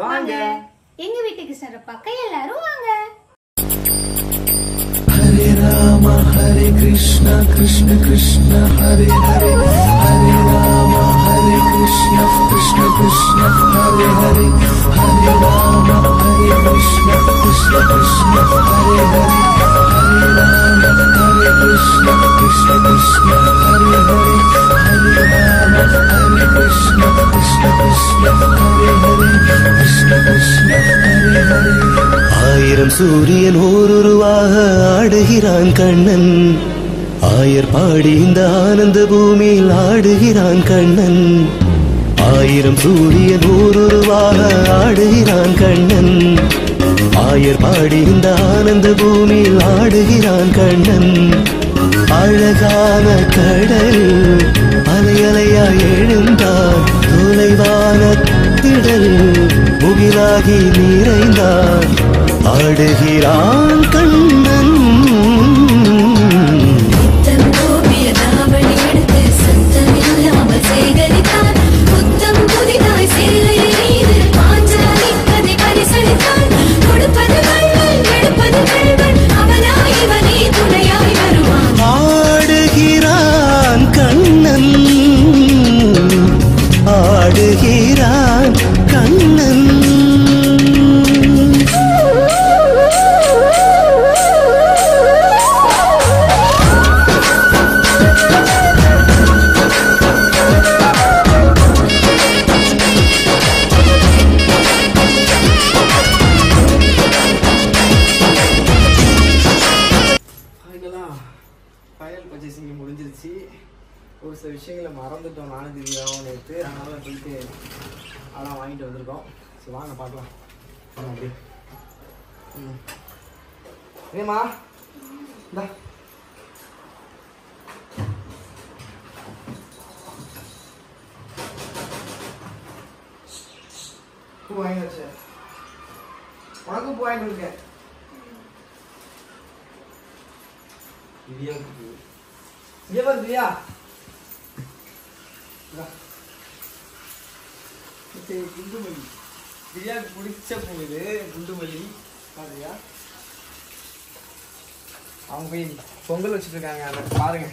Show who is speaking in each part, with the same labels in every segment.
Speaker 1: வாங்க
Speaker 2: எங்க வீட்டுக்கு கிருஷ்ணரை பார்க்க எல்லாரும் வாங்க.
Speaker 3: ஹரே ராம ஹரே கிருஷ்ண கிருஷ்ண கிருஷ்ண ஹரே ஹரே ஹரே ராம ஹரே கிருஷ்ண கிருஷ்ண கிருஷ்ண ஹரே ஹரே ஹரே ராம ஹரே கிருஷ்ண கிருஷ்ண கிருஷ்ண ஹரே ஹரே ஹரே ராம ஹரே கிருஷ்ண கிருஷ்ண கிருஷ்ண ஹரே ஹரே ஹரே ராம ஹரே கிருஷ்ண கிருஷ்ண கிருஷ்ண ஹரே ஹரே கிருஷ்ண கிருஷ்ண ஹரே ஹரே. ஆயிரம் சூரியன் ஓருருவாக ஆடுகிறான் கண்ணன், ஆயர் பாடி இந்த ஆனந்த பூமியில் ஆடுகிறான் கண்ணன். ஆயிரம் சூரியன் ஓருருவாக ஆடுகிறான் கண்ணன், ஆயர் பாடி இந்த ஆனந்த பூமியில் ஆடுகிறான் கண்ணன். அழகான கடல் அலை அலையாய் எழுந்தான், தொலைவான திடல் முகிலாகி நிறைந்தான், ஆடுகிறான் கண்ணன். ஆடுகிறான் கண்ணன், ஆடுகிறான் கண்ணன்.
Speaker 1: ஃபைனல் பர்ச்சேசிங் முடிஞ்சிருச்சு. ஒரு சில விஷயங்களை மறந்துட்டோம் நானும் திவ்யாவும் நேற்று, அதனால போயிட்டு அதெல்லாம் வாங்கிட்டு வந்திருக்கோம். சரி வாங்க பார்க்கலாம். அப்படி ஏமா இந்தா பூ வாங்கி வச்சேன், உனக்கும் பூ வாங்கிட்டு இருக்கேன். திவ்யா குண்டுமல்லி, திவ்யாவுக்கு பிடிச்ச பூ இது குண்டுமல்லி. பாருயா அவங்க போய் பொங்கல் வச்சுட்டு இருக்காங்க, அதை பாருங்க.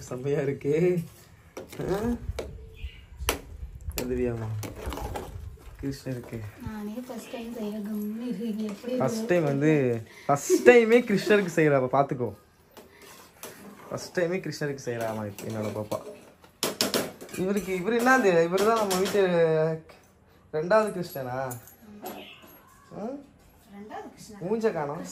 Speaker 1: செம்மையா இருக்கு. கிருஷ்ணருக்கு ஃபர்ஸ்ட் டைம் வந்து ஃபர்ஸ்ட் டைமே கிருஷ்ணருக்கு செய்யறா, பாத்துக்கோ. ஃபர்ஸ்ட் டைமே கிருஷ்ணருக்கு செய்யறாமா என்னோட பாப்பா. இவருக்கு இவர் என்னது, இவர் தான் நம்ம வீட்டு ரெண்டாவது கிருஷ்ணனா? மூஞ்ச காணோம்.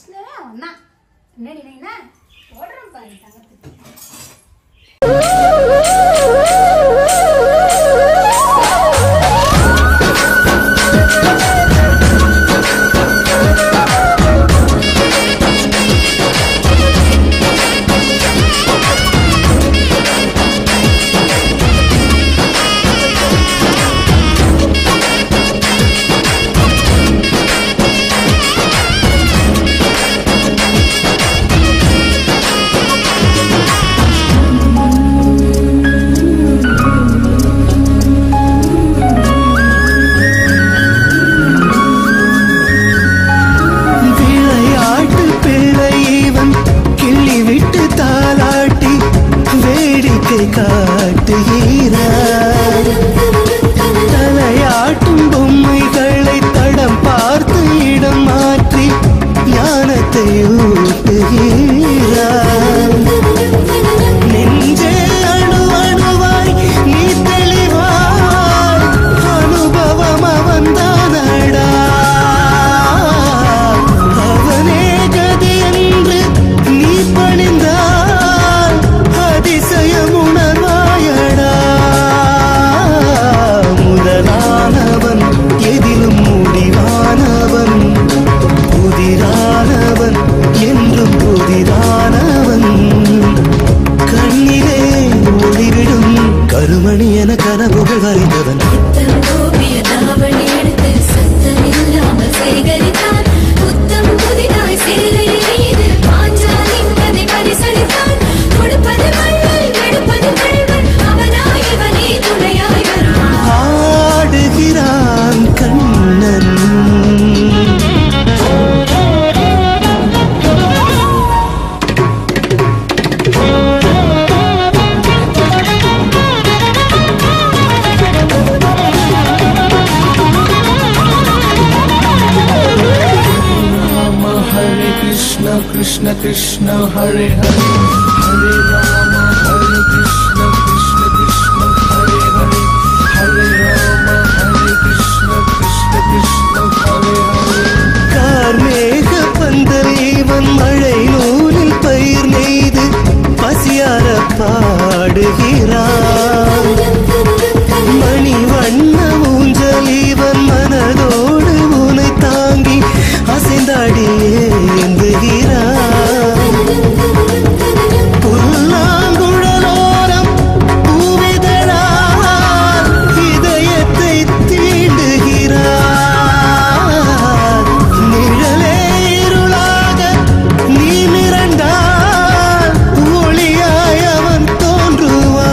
Speaker 1: தலையாட்டும் பொம்மைகளை தடம் பார்த்து இடம் மாற்றி ஞானத்தை ஊட்டுகிறார். நெஞ்சே அணு அணுவாய் நீ தெளிவாய், அனுபவம் அவன்தானடா, அவனே கதி என்று
Speaker 3: Krishna Krishna Krishna Hare Hare Hare Rama Hare Krishna Krishna Krishna Hare Hare Hare Rama Hare Krishna Krishna Krishna Hare Hare கார்மேக பந்தலேவன் மழை நூலில் பயிர் நெய்து பசியார பாடுகிறான் மணி வண்ண ஊஞ்சலீவன் மனதோடு உனை தாங்கி அசைந்தாடி ஏந்துகிறான் புல்லாங்குழலோரம் பூவிதழால் இதயத்தை தீண்டுகிறான் நிழலே இருளாக நீ மிரண்டால் ஒளியாய் அவன் தோன்றுவான்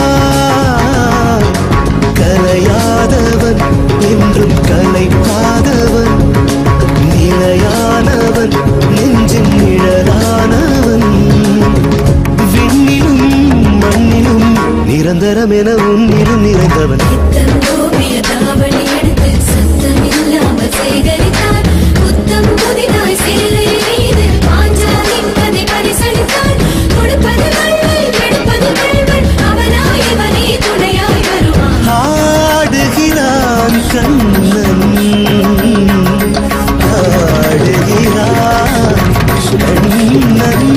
Speaker 3: கலையாதவன் என்றும் கலைக்காதவன் நிலையானவன் நெஞ்சின் நிழலானவன் விண்ணிலும் மண்ணிலும் நிரந்தரம் என உன்னிலும் நிறைந்தவன் ஆடுகிறான் Kannan ஆடுகிறான் Kannan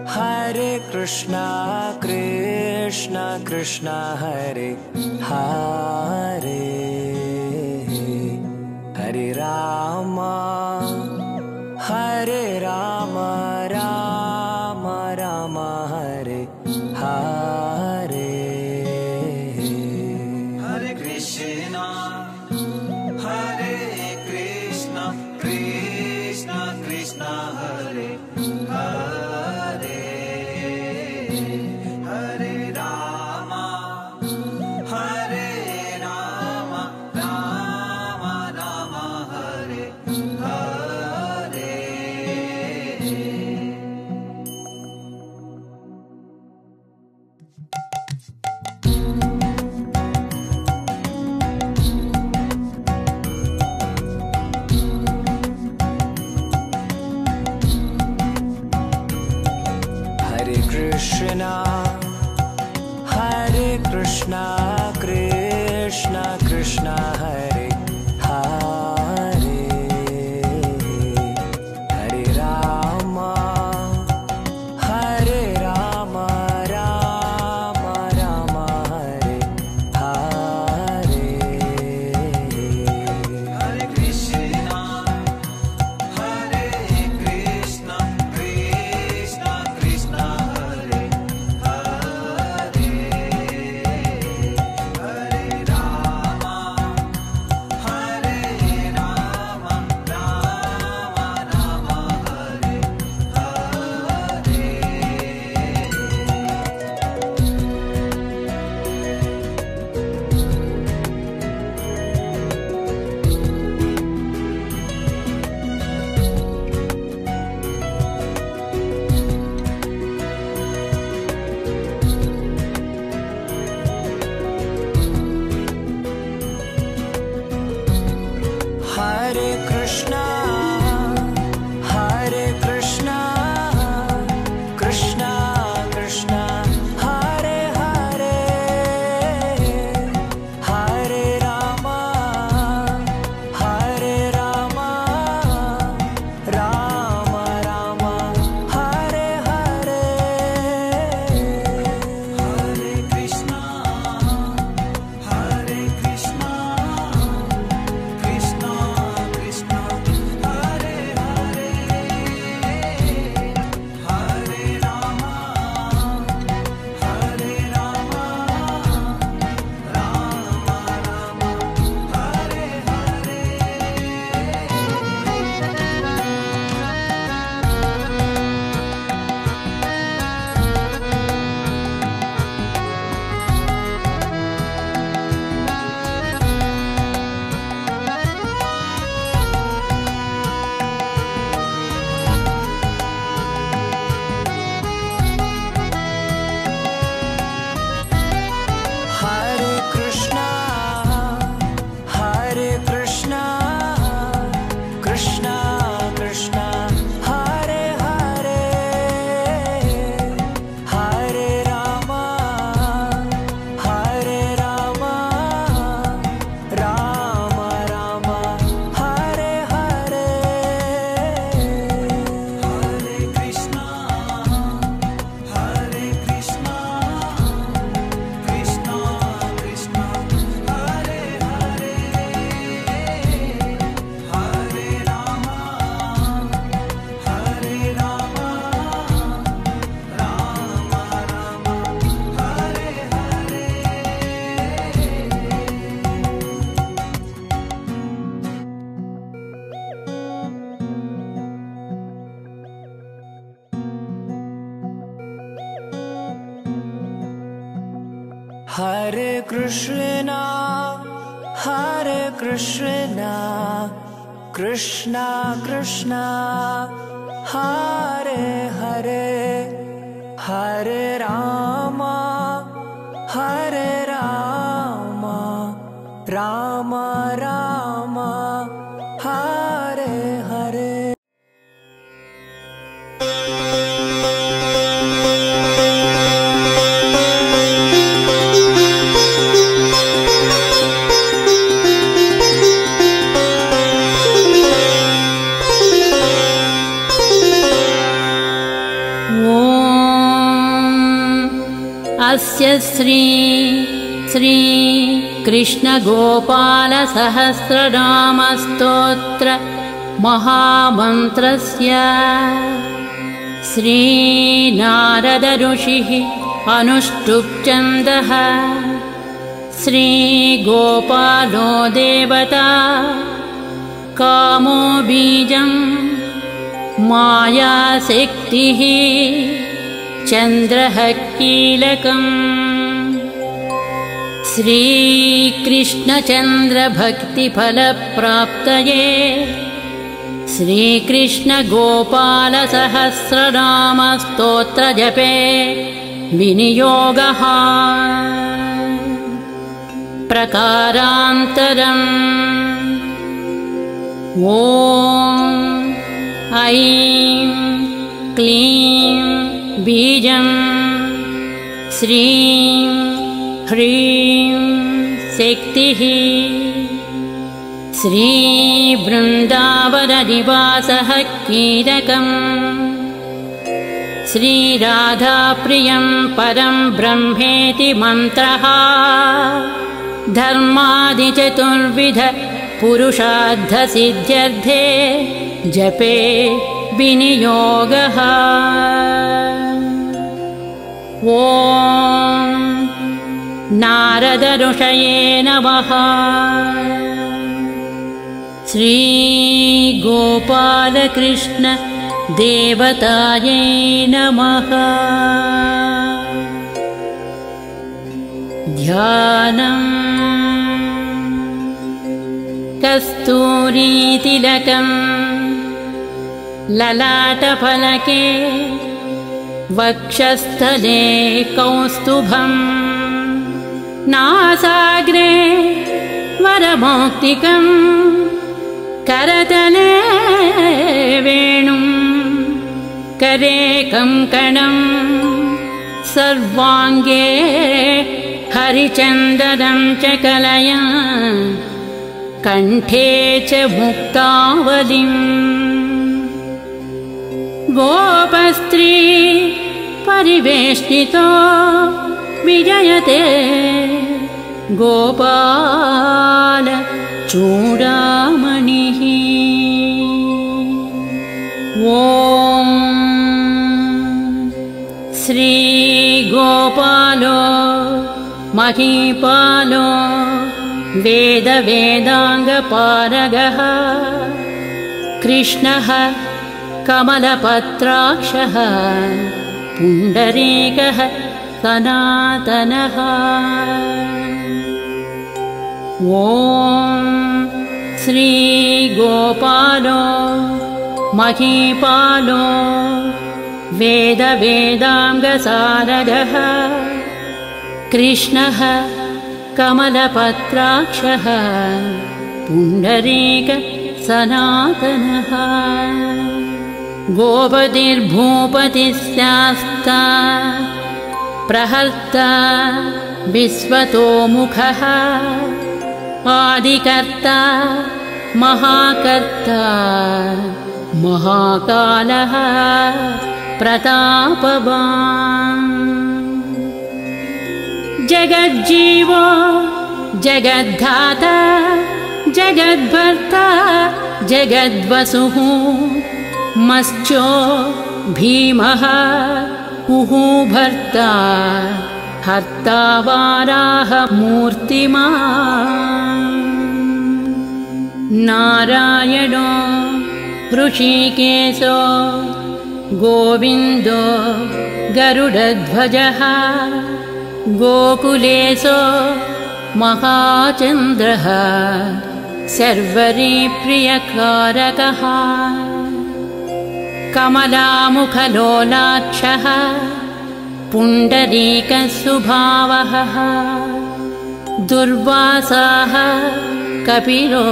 Speaker 4: Hare Krishna Krishna Krishna Hare Hare Hare Rama Rama Rama Hare Hare Hare Krishna Krishna Krishna Hare Hare Hare Rama Rama Rama Hare Hare Hare Krishna Krishna Krishna Hare Hare Hare Rama Rama Rama Hare Hare Hare Krishna Krishna Krishna Hare Hare Hare Rama Hare Krishna, Krishna Krishna, Hare Hare, Hare Rama, Rama Rama, Hare Hare.
Speaker 5: अस्य श्री कृष्ण गोपाल सहस्रनाम स्तोत्र महामन्त्रस्य श्री नारद ऋषिः अनुष्टुप् छन्दः श्री गोपालो देवता कामो बीजं माया शक्तिः चन्द्रः कीलकम् श्रीकृष्णचन्द्र भक्तिफलप्राप्तये श्रीकृष्ण गोपाल सहस्रनाम स्तोत्र जपे विनियोगः प्रकारान्तरम् ॐ ऐं क्लीं बीजं श्रीं ह्रीं शक्तिः श्रीवृन्दावननिवासः कीलकम् श्रीराधाप्रियं परं ब्रह्मेति मन्त्रः धर्मादिचतुर्विध पुरुषार्थसिद्ध्यर्थे जपे विनियोगः ॐ नारद ऋषये नमः श्री गोपालकृष्ण देवतायै नमः ध्यानम् कस्तूरीतिलकम् ललाटफलके वक्षस्थले कौस्तुभम् नासाग्रे वरमौक्तिकम् करतले वेणुं करे कङ्कणं सर्वाङ्गे हरिचन्दनं च कलया कण्ठे च मुक्तावलिम् गोपस्त्री परिवेष्टितो विजयते गोपाल चूडामणिः ॐ श्री गोपालो महीपालो वेद वेदाङ्गपारगः कृष्णः कमलपत्राक्षः पुण्डरीकः सनातनः ॐ श्री गोपालो महीपालो वेद वेदाङ्गसारगः कृष्णः कमलपत्राक्षः पुण्डरीक सनातनः गोपतिर्भूपतिस्यास्ता प्रहर्ता विश्वतोमुखः आदिकर्ता महाकर्ता महाकालः प्रतापवान् जगज्जीवो जगद्धाता जगद्भर्ता जगद्वसुः मश्चो भीमः कुहुभर्ता हर्ता वाराहमूर्तिमान् नारायणो ऋषिकेशो गोविन्दो गरुडध्वजः गोकुलेशो महाचन्द्रः सर्वरीप्रियकारकः कमलामुखलोलाक्षः पुण्डरीकस्वभावः दुर्वासाः कपिलो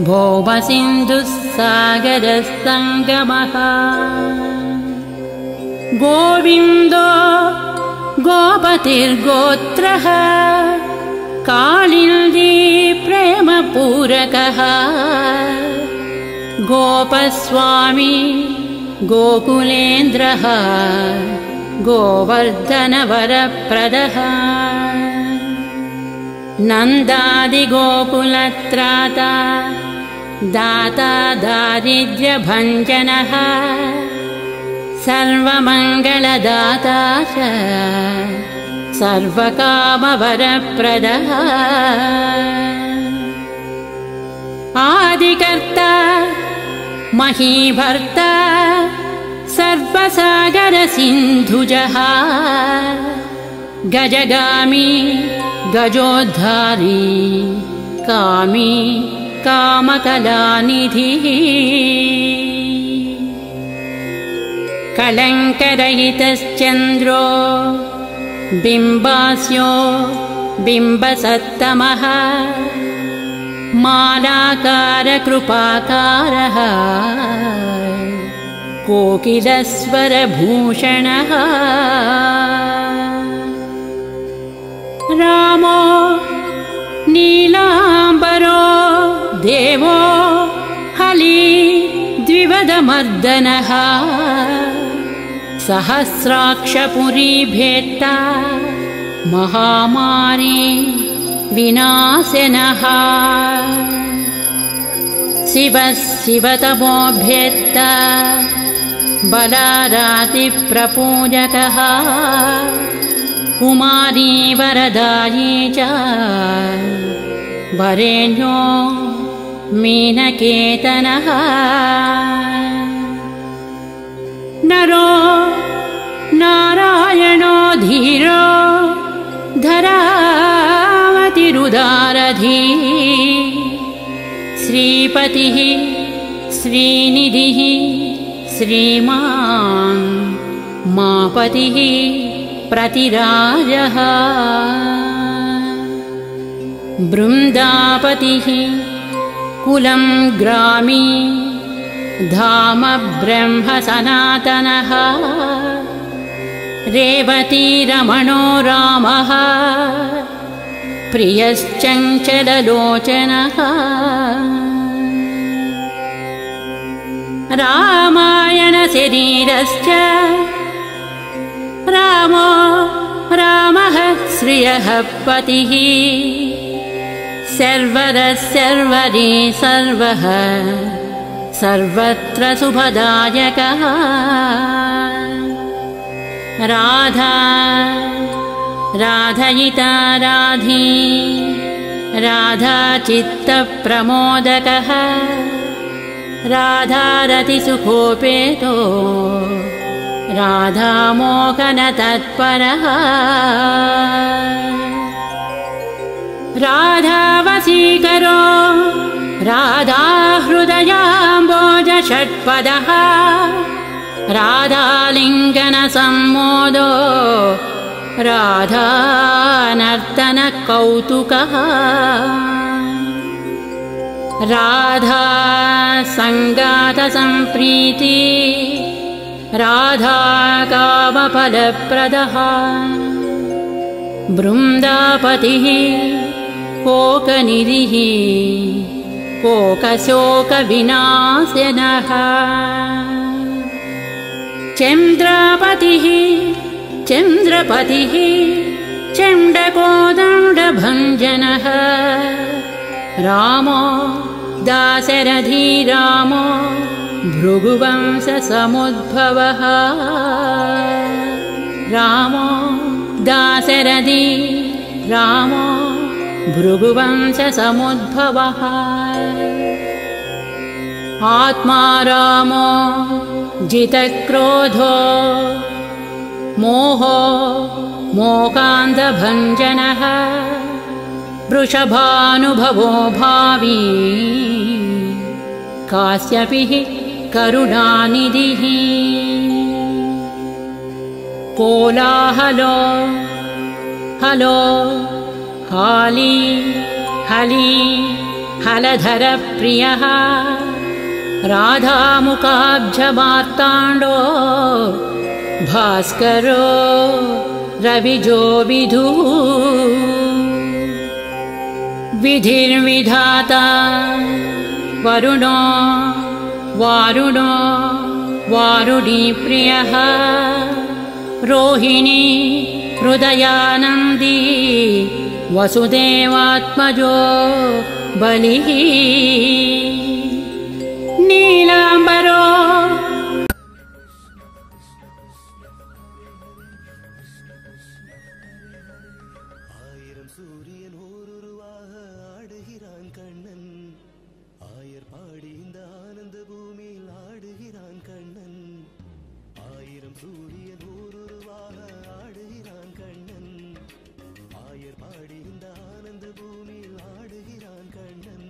Speaker 5: भौमसिन्धुस्सागरसङ्गमः गोविन्दो गोपतिर्गोत्रः कालिन्दी प्रेमपूरकः गोपस्वामी गोकुलेन्द्रः गोवर्धनवरप्रदः नन्दादिगोकुलत्राता दाता दारिद्र्यभञ्जनः सर्वमङ्गलदाता च सर्वकामवरप्रदः आदिकर्ता महीभर्ता सर्वसागरसिन्धुजः गजगामी गजोद्धारी कामी कामकलानिधिः कलङ्करहितश्चन्द्रो बिम्बास्यो बिम्बसत्तमः मालाकारकृपाकारः कोकिलस्वरभूषणः रामो नीलाम्बरो देवो हली द्विवदमर्दनः सहस्राक्षपुरीभेत्ता महामारी विनाशनः शिवः शिवतमोऽभ्येत्ता बलारातिप्रपूजकः कुमारी वरदायी च वरेण्यो मीनकेतनः नरो नारायणो धीरो धरावतिरुदारधी श्रीपतिः श्रीनिधिः श्रीमान् मापतिः प्रतिराजः बृन्दापतिः कुलं ग्रामी धाम ब्रह्म सनातनः रेवतीरमणो रामः प्रियश्चञ्चललोचनः रामायणशरीरश्च रामो रामः श्रियः पतिः सर्वरः सर्वरी सर्वः सर्वत्र शुभदायकः राधा राधयिता राधी राधा चित्तप्रमोदकः राधारतिसुखोपेतो राधामोहनतत्परः राधावशीकरो राधाहृदयाम्बोजषट्पदः राधालिङ्गनसम्मोदो राधानर्तनकौतुकः राधा सङ्गातसम्प्रीति राधा कामफलप्रदः बृन्दापतिः कोकनिधिः कोकशोकविनाशनः चन्द्रापतिः चन्द्रपतिः चण्डकोदण्डभञ्जनः रामो दाशरथी रामो भृगुवंशसमुद्भवः रामो दाशरथी रामो भृगुवंशसमुद्भवः आत्मा रामो जितक्रोधो मोहो मोकान्तभञ्जनः वृषभानुभवो भावी कास्यपिः करुणानिधिः कोलाहलो हलो हाली हली हलधरप्रियः राधामुखाब्जमार्ताण्डो भास्करो रविजो विधुः विधिर्विधाता वरुणो वारुणो वारुणीप्रियः रोहिणी हृदयानन्दी वसुदेवात्मजो बलिः नीलाम्बरो
Speaker 3: ஆயிரம் சூரியன் ஓருருவாக ஆடுகிறான் கண்ணன் ஆயர் பாடி இந்த ஆனந்த பூமியில் ஆடுகிறான் கண்ணன் ஆயிரம் சூரியன் ஓருருவாக ஆடுகிறான் கண்ணன் ஆயர் பாடி இந்த ஆனந்த பூமியில் ஆடுகிறான் கண்ணன்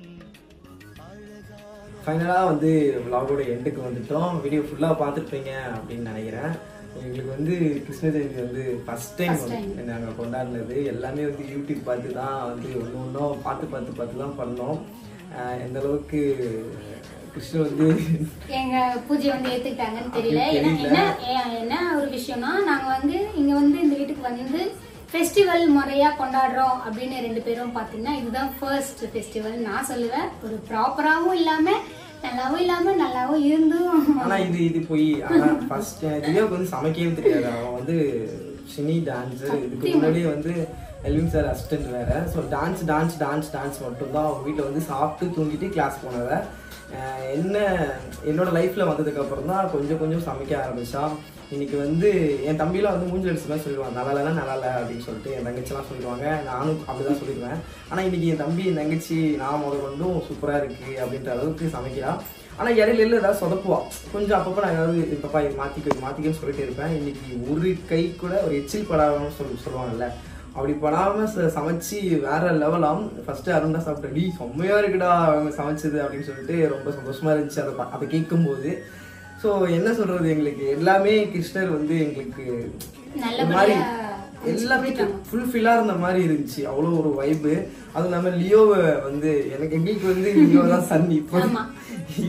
Speaker 3: அழகான
Speaker 1: ஃபைனலாக வந்து vlog-ஓட எண்டுக்கு வந்துட்டோம். வீடியோ ஃபுல்லாக பார்த்துருப்பீங்க அப்படின்னு நினைக்கிறேன். எங்களுக்கு வந்து கிருஷ்ண ஜெயந்தி வந்து ஃபஸ்ட் டைம் வந்து நாங்கள் கொண்டாடினது எல்லாமே வந்து யூடியூப் பார்த்து தான் வந்து ஒன்று ஒன்றும் பார்த்து தான் பண்ணோம். எந்த அளவுக்கு கிருஷ்ணர் வந்து
Speaker 2: எங்க பூஜை வந்து ஏத்துக்கிட்டாங்கன்னு தெரியல. என்ன ஒரு விஷயம்னா, நாங்க வந்து இங்க வந்து இந்த வீட்டுக்கு வந்து ஃபெஸ்டிவல் முறையா கொண்டாடுறோம் அப்படின்னு 2 பேரும் பாத்தீங்கன்னா இதுதான் ஃபர்ஸ்ட் ஃபெஸ்டிவல் நான் சொல்லுவேன். ஒரு ப்ராப்பராகவும் இல்லாம நல்லாவும் இல்லாம நல்லாவும் இருந்தும்.
Speaker 1: ஆனா இது போய் ஆனா ஃபர்ஸ்ட் திவ்யாவுக்கு வந்து சமைக்கவே தெரியாது. அவன் வந்து சினி டான்ஸர். இதுக்கு முன்னாடியே வந்து எல்வின் சார் அசிஸ்டன்ட் வேற. ஸோ டான்ஸ் மட்டும்தான். அவங்க வீட்டில் வந்து சாப்பிட்டு தூங்கிட்டு கிளாஸ் போனவ. என்னோட லைஃப்ல வந்ததுக்கு அப்புறம் தான் கொஞ்சம் சமைக்க ஆரம்பிச்சா. இன்னைக்கு வந்து என் தம்பிலாம் வந்து மூஞ்சில் அடிச்ச மாதிரி சொல்லிடுவான், நல்லா இல்லை அப்படின்னு சொல்லிட்டு. என் தங்கச்சிலாம் சொல்லிடுவாங்க, நானும் அப்படிதான் சொல்லிடுவேன். ஆனால் இன்னைக்கு என் தம்பி என் தங்கச்சி நான் கொண்டும் சூப்பராக இருக்கு அப்படின்ற அளவுக்கு சமைக்கிறான். ஆனால் இடையில ஏதாவது சொதப்புவா கொஞ்சம். அப்பப்போ நான் ஏதாவது பாப்பா மாற்றிக்கன்னு சொல்லிட்டு இருப்பேன். இன்னைக்கு ஒரு கை கூட ஒரு எச்சில் படாமல் சொல்லுவாங்கல்ல, அப்படி படாமல் சமைச்சு வேற லெவலாம். ஃபர்ஸ்ட் அருண்டா சாப்பிட்டு செம்மையா இருக்குடா அவங்க சமைச்சது அப்படின்னு சொல்லிட்டு ரொம்ப சந்தோஷமா இருந்துச்சு அதை கேட்கும்போது. ஸோ என்ன சொல்றது, எங்களுக்கு எல்லாமே கிருஷ்ணர் வந்து எங்களுக்கு மாதிரி எல்லாமே ஃபுல்ஃபில்லாக இருந்த மாதிரி இருந்துச்சு. அவ்வளோ ஒரு வைப்பு. அதுவும் இல்லாமல் லியோவை வந்து எங்களுக்கு வந்து லியோ தான் சன்.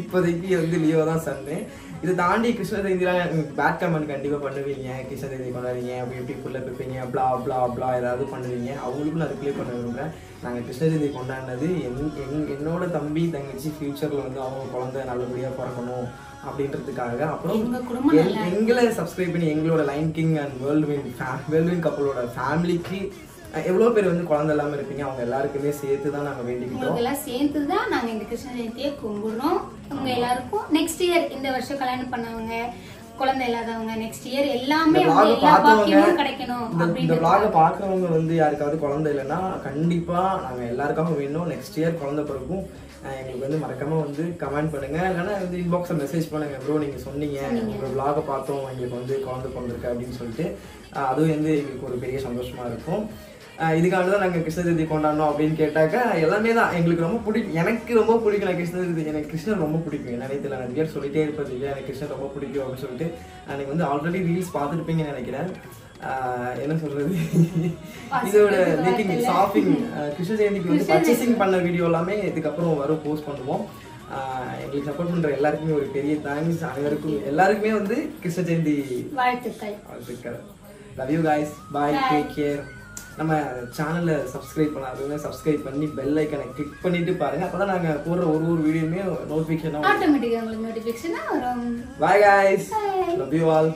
Speaker 1: இப்போதைக்கு வந்து லியோ தான் சன்னு. இதை தாண்டி கிருஷ்ண ஜெயந்திலாம் பேட் கமெண்ட் கண்டிப்பாக பண்ணுவீங்க. கிருஷ்ண ஜெயந்தி கொண்டாடுறீங்க, அப்படி எப்படி புள்ள வைப்பீங்க, பிளா ஏதாவது பண்ணுவீங்க. அவங்களுக்கும் நான் ரிப்ளை பண்ண விரும்புகிறேன். நாங்கள் கிருஷ்ண ஜெயந்தி கொண்டாடினது என்னோட தம்பி தங்கச்சி ஃபியூச்சரில் வந்து அவங்க குழந்தை நல்லபடியாக பிறக்கணும் அப்படின்றதுக்காக. அப்புறம் எங்களை சப்ஸ்கிரைப் பண்ணி எங்களோட லைன் கிங் அண்ட் வேர்ல்ட்வின் கப்பலோட ஃபேமிலிக்கு எவ்வளோ பேர் வந்து குழந்தை இல்லாமல் இருப்பீங்க, அவங்க எல்லாருக்குமே சேர்த்து தான் நாங்கள் வேண்டிக்கிட்டோம்.
Speaker 2: எல்லாம் சேர்த்து தான் நாங்கள் இந்த கிருஷ்ண ஜெயந்தியை கும்பிடுறோம். உங்க எல்லாருக்கும் நெக்ஸ்ட் இயர் இந்த வருஷம் கல்யாணம் பண்ணவங்க, குழந்தை இல்லாதவங்க, நெக்ஸ்ட் இயர் எல்லாமே கிடைக்கணும்.
Speaker 1: இந்த vlog பாக்குறவங்க வந்து யாருக்காவது குழந்தை இல்லைன்னா கண்டிப்பா நாங்க எல்லாருக்காகவும் வேணும். நெக்ஸ்ட் இயர் குழந்தை பிறக்கும். எங்களுக்கு வந்து மறக்காம வந்து கமெண்ட் பண்ணுங்க, இல்லைன்னா வந்து இன்பாக்ஸ்ல மெசேஜ் பண்ணுங்க. ப்ரோ நீங்க சொன்னீங்க உங்க vlog பார்த்தோம், எங்களுக்கு வந்து குழந்தை பிறந்திருக்கு அப்படின்னு சொல்லிட்டு. அதுவும் வந்து எங்களுக்கு ஒரு பெரிய சந்தோஷமா இருக்கும். இதுக்காக தான் நாங்கள் கிருஷ்ண ஜெயந்தி கொண்டாடணும் அப்படின்னு கேட்டாக்கா எல்லாமே தான் எங்களுக்கு ரொம்ப பிடிக்கும். எனக்கு ரொம்ப பிடிக்கும் நான் கிருஷ்ண ஜெயந்தி. எனக்கு கிருஷ்ணர் ரொம்ப பிடிக்கும். என்ன தெரியல, நான் பேர் சொல்லிட்டே இருப்பது இல்லையா, எனக்கு கிருஷ்ணர் ரொம்ப பிடிக்கும் அப்படின்னு சொல்லிட்டு. எனக்கு வந்து ஆல்ரெடி ரீல்ஸ் பார்த்துருப்பீங்கன்னு நினைக்கிறேன். என்ன சொல்றது, இதோட மேக்கிங் ஷாப்பிங் கிருஷ்ண ஜெயந்திக்கு வந்து பர்ச்சேசிங் பண்ண வீடியோ எல்லாமே இதுக்கப்புறம் வரும், போஸ்ட் பண்ணுவோம். எங்களுக்கு சப்போர்ட் பண்ற எல்லாருக்குமே ஒரு பெரிய தேங்க்ஸ். அனைவருக்கும் எல்லாருக்குமே வந்து கிருஷ்ண ஜெயந்தி வாழ்த்துக்கள். Love you guys, bye, take care. நம்ம சேனலை சப்ஸ்கிரைப் பண்ணாதவங்க சப்ஸ்கிரைப் பண்ணி பெல் ஐக்கனை கிளிக் பண்ணிட்டு பாருங்க. அப்பதான் நாங்க போடுற ஒரு வீடியோமே நோட்டிஃபிகேஷன்
Speaker 2: ஆட்டோமேட்டிக்கா உங்களுக்கு நோட்டிஃபிகேஷனா வரும்.
Speaker 1: Bye guys, love you all.